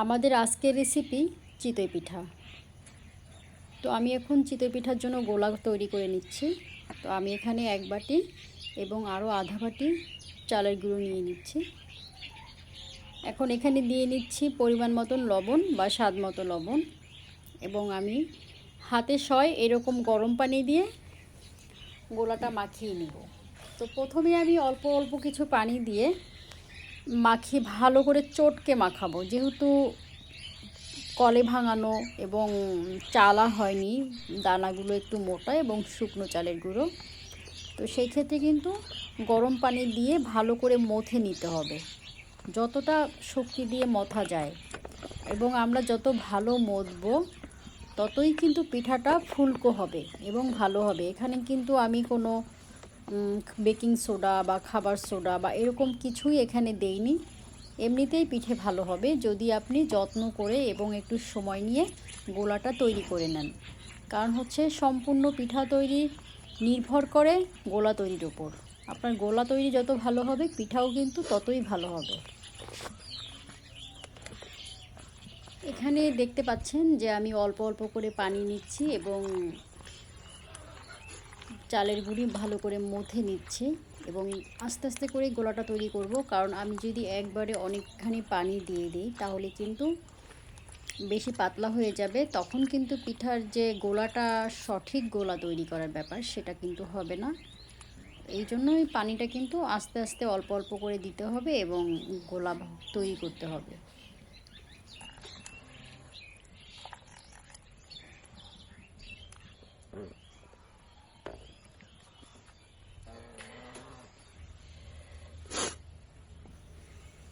আমাদের আজকের রেসিপি চিতই পিঠা। তো আমি এখন চিতই পিঠার জন্য গোলা তৈরি করে নিচ্ছি। তো আমি এখানে 1 বাটি এবং আরও আধা বাটি চালের গুঁড়ো নিয়ে নিচ্ছি। এখন এখানে দিয়ে নিচ্ছি পরিমাণ মতন লবণ বা স্বাদ মতো লবণ, এবং আমি হাতে সয় এরকম গরম পানি দিয়ে গোলাটা মাখিয়ে নিব। তো প্রথমে আমি অল্প অল্প কিছু পানি দিয়ে মাখিয়ে ভালো করে চটকে মাখাবো, যেহেতু কলে ভাঙানো এবং চালা হয়নি, দানাগুলো একটু মোটা এবং শুকনো চালের গুঁড়ো। তো সেই ক্ষেত্রে কিন্তু গরম পানি দিয়ে ভালো করে মথে নিতে হবে, যতটা শক্তি দিয়ে মথা যায়। এবং আমরা যত ভালো মথবো ততই কিন্তু পিঠাটা ফুলকো হবে এবং ভালো হবে। এখানে কিন্তু আমি কোনো বেকিং সোডা বা খাবার সোডা বা এরকম কিছুই এখানে দেইনি। এমনিতেই পিঠে ভালো হবে যদি আপনি যত্ন করে এবং একটু সময় নিয়ে গোলাটা তৈরি করে নেন। কারণ হচ্ছে সম্পূর্ণ পিঠা তৈরি নির্ভর করে গোলা তৈরির উপর। আপনার গোলা তৈরি যত ভালো হবে পিঠাও কিন্তু ততই ভালো হবে। এখানে দেখতে পাচ্ছেন যে আমি অল্প অল্প করে পানি নিচ্ছি এবং চালের গুঁড়ি ভালো করে মথে নিচ্ছি এবং আস্তে আস্তে করে গোলাটা তৈরি করব। কারণ আমি যদি একবারে অনেকখানি পানি দিয়ে দিই তাহলে কিন্তু বেশি পাতলা হয়ে যাবে, তখন কিন্তু পিঠার যে গোলাটা সঠিক গোলা তৈরি করার ব্যাপার সেটা কিন্তু হবে না। এই জন্যই পানিটা কিন্তু আস্তে আস্তে অল্প অল্প করে দিতে হবে এবং গোলা তৈরি করতে হবে।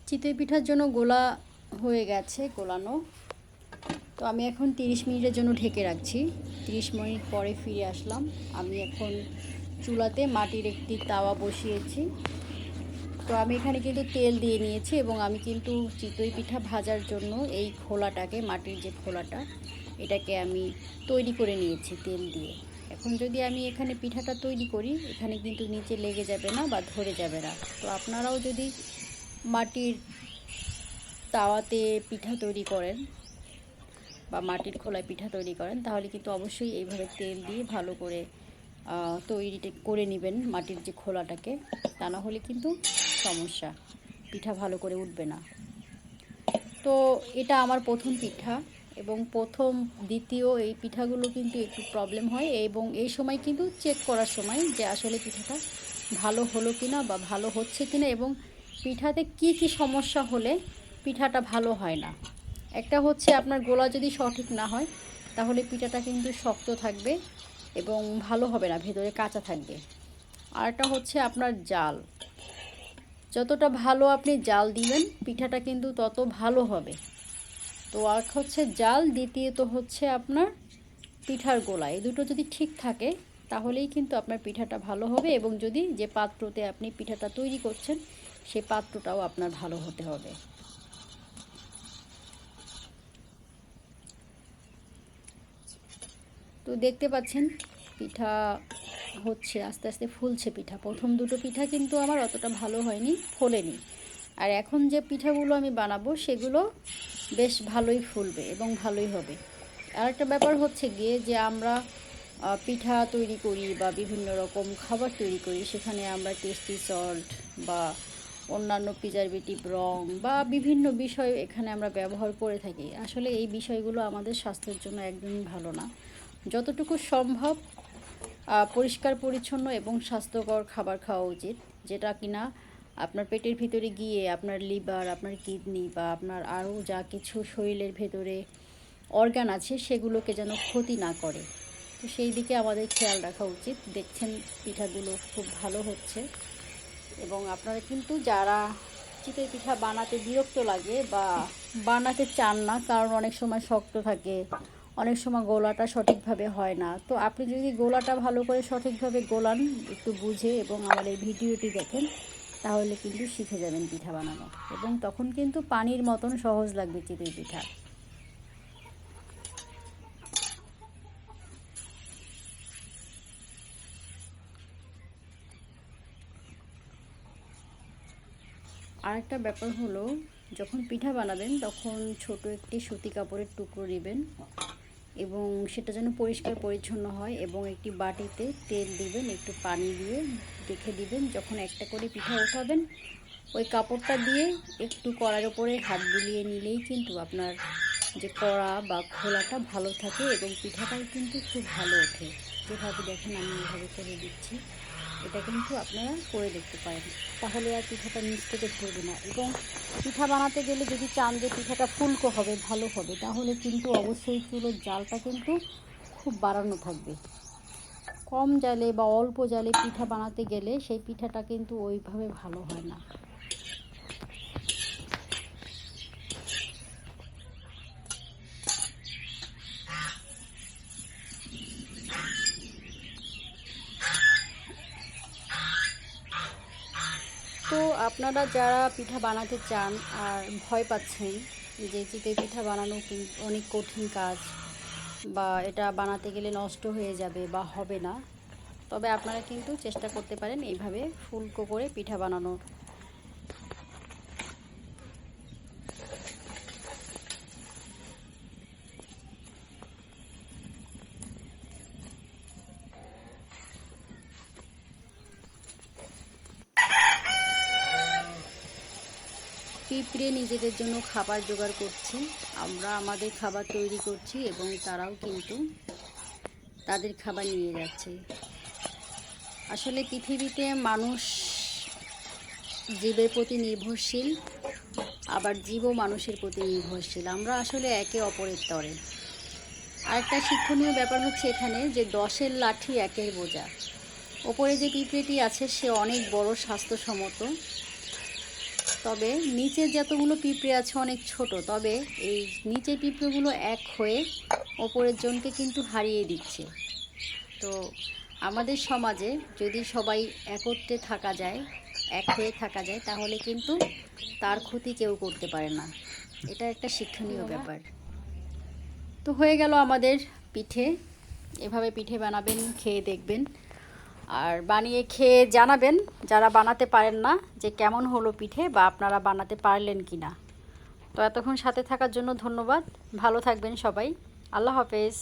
চিতই পিঠার জন্য গোলা হয়ে গেছে গোলানো। তো আমি এখন 30 মিনিটের জন্য ঢেকে রাখছি। 30 মিনিট পরে ফিরে আসলাম। আমি এখন চুলাতে মাটির একটি তাওয়া বসিয়েছি। তো আমি এখানে কিন্তু তেল দিয়ে নিয়েছি এবং আমি কিন্তু চিতই পিঠা ভাজার জন্য এই খোলাটাকে, মাটির যে খোলাটা, এটাকে আমি তৈরি করে নিয়েছি তেল দিয়ে। এখন যদি আমি এখানে পিঠাটা তৈরি করি এখানে কিন্তু নিচে লেগে যাবে না বা ধরে যাবে না। তো আপনারাও যদি মাটির তাওয়াতে পিঠা তৈরি করেন বা মাটির খোলায় পিঠা তৈরি করেন তাহলে কিন্তু অবশ্যই এইভাবে তেল দিয়ে ভালো করে তৈরিটা করে নেবেন মাটির যে খোলাটাকে। তা না হলে কিন্তু সমস্যা, পিঠা ভালো করে উঠবে না। তো এটা আমার প্রথম পিঠা এবং প্রথম দ্বিতীয় এই পিঠাগুলো কিন্তু একটু প্রবলেম হয়, এবং এই সময় কিন্তু চেক করার সময় যে আসলে পিঠাটা ভালো হলো কিনা বা ভালো হচ্ছে কিনা, এবং পিঠাতে কি কি সমস্যা হলে পিঠাটা ভালো হয় না। একটা হচ্ছে আপনার গোলা যদি সঠিক না হয় তাহলে পিঠাটা কিন্তু শক্ত থাকবে এবং ভালো হবে না, ভেতরে কাঁচা থাকবে। আরেকটা হচ্ছে আপনার জাল, যতটা ভালো আপনি জাল দিবেন পিঠাটা কিন্তু তত ভালো হবে। তো এক হচ্ছে জাল, দ্বিতীয়ত হচ্ছে আপনার পিঠার গোলা। এই দুটো যদি ঠিক থাকে তাহলেই কিন্তু আপনার পিঠাটা ভালো হবে, এবং যদি যে পাত্রতে আপনি পিঠাটা তৈরি করছেন সেই পাত্রটাও আপনার ভালো হতে হবে। তো দেখতে পাচ্ছেন পিঠা হচ্ছে, আস্তে আস্তে ফুলছে পিঠা। প্রথম দুটো পিঠা কিন্তু আমার অতটা ভালো হয়নি, ফোলেনি। আর এখন যে পিঠাগুলো আমি বানাবো সেগুলো বেশ ভালোই ফুলবে এবং ভালোই হবে। আর একটা ব্যাপার হচ্ছে গিয়ে যে আমরা পিঠা তৈরি করি বা বিভিন্ন রকম খাবার তৈরি করি, সেখানে আমরা টেস্টি সল্ট বা অন্যান্য প্রিজারভেটিভ রং বা বিভিন্ন বিষয় এখানে আমরা ব্যবহার করে থাকি। আসলে এই বিষয়গুলো আমাদের স্বাস্থ্যের জন্য একদমই ভালো না। যতটুকু সম্ভব পরিষ্কার পরিচ্ছন্ন এবং স্বাস্থ্যকর খাবার খাওয়া উচিত, যেটা কিনা আপনার পেটের ভিতরে গিয়ে আপনার লিভার, আপনার কিডনি বা আপনার আরও যা কিছু শরীরের ভেতরে অর্গান আছে সেগুলোকে যেন ক্ষতি না করে। তো সেই দিকে আমাদের খেয়াল রাখা উচিত। দেখছেন পিঠাগুলো খুব ভালো হচ্ছে, এবং আপনারা কিন্তু যারা চিতই পিঠা বানাতে বিরক্ত লাগে বা বানাতে চান না, কারণ অনেক সময় শক্ত থাকে, অনেক সময় গোলাটা সঠিকভাবে হয় না, তো আপনি যদি গোলাটা ভালো করে সঠিকভাবে গোলান একটু বুঝে এবং আমার এই ভিডিওটি দেখেন তাহলে কিন্তু শিখে যাবেন পিঠা বানানো, এবং তখন কিন্তু পানির মতন সহজ লাগবে চিতই পিঠা। আরেকটা ব্যাপার হলো, যখন পিঠা বানাবেন তখন ছোট একটি সুতি কাপড়ের টুকরো নেবেন এবং সেটা যেন পরিষ্কার পরিচ্ছন্ন হয়, এবং একটি বাটিতে তেল দিবেন, একটু পানি দিয়ে রেখে দিবেন। যখন একটা করে পিঠা ওঠাবেন ওই কাপড়টা দিয়ে একটু কড়ার উপরে হাত বুলিয়ে নিলেই কিন্তু আপনার যে কড়া বা খোলাটা ভালো থাকে এবং পিঠাটাও কিন্তু খুব ভালো ওঠে। যেভাবে দেখেন আমি এভাবে করে দিচ্ছি, এটা কিন্তু আপনারা করে দেখতে পারেন, তাহলে আর পিঠাটা নিচ থেকে ধরবে না। এবং পিঠা বানাতে গেলে যদি চান যে পিঠাটা ফুলকো হবে, ভালো হবে, তাহলে কিন্তু অবশ্যই চুলোর জালটা কিন্তু খুব বাড়ানো থাকবে। কম জালে বা অল্প জালে পিঠা বানাতে গেলে সেই পিঠাটা কিন্তু ওইভাবে ভালো হয় না। তো আপনারা যারা পিঠা বানাতে চান আর ভয় পাচ্ছেন যে চিতই পিঠা বানানো অনেক কঠিন কাজ, বা এটা বানাতে গেলে নষ্ট হয়ে যাবে বা হবে না, তবে আপনারা কিন্তু চেষ্টা করতে পারেন এইভাবে ফুলকো করে পিঠা বানানোর। পিঁপড়ে নিজেদের জন্য খাবার জোগাড় করছে, আমরা আমাদের খাবার তৈরি করছি এবং তারাও কিন্তু তাদের খাবার নিয়ে যাচ্ছে। আসলে পৃথিবীতে মানুষ জীবের প্রতি নির্ভরশীল, আবার জীবও মানুষের প্রতি নির্ভরশীল। আমরা আসলে একে অপরের তরে। আরেকটা শিক্ষণীয় ব্যাপার হচ্ছে এখানে যে 10-এর লাঠি 1-এর বোঝা। ওপরে যে পিঁপড়েটি আছে সে অনেক বড়, স্বাস্থ্যসম্মত, তবে নিচের যতগুলো পিঁপড়ে আছে অনেক ছোট। তবে এই নিচের পিঁপড়েগুলো এক হয়ে ওপরের জনকে কিন্তু হারিয়ে দিচ্ছে। তো আমাদের সমাজে যদি সবাই একত্রে থাকা যায়, এক হয়ে থাকা যায়, তাহলে কিন্তু তার ক্ষতি কেউ করতে পারে না। এটা একটা শিক্ষণীয় ব্যাপার। তো হয়ে গেল আমাদের পিঠে। এভাবে পিঠে বানাবেন, খেয়ে দেখবেন, আর বানিয়ে খেয়ে জানাবেন যারা বানাতে পারেন না যে কেমন হলো পিঠে, বা আপনারা বানাতে পারলেন কি না। তো এতক্ষণ সাথে থাকার জন্য ধন্যবাদ। ভালো থাকবেন সবাই। আল্লাহ হাফেজ।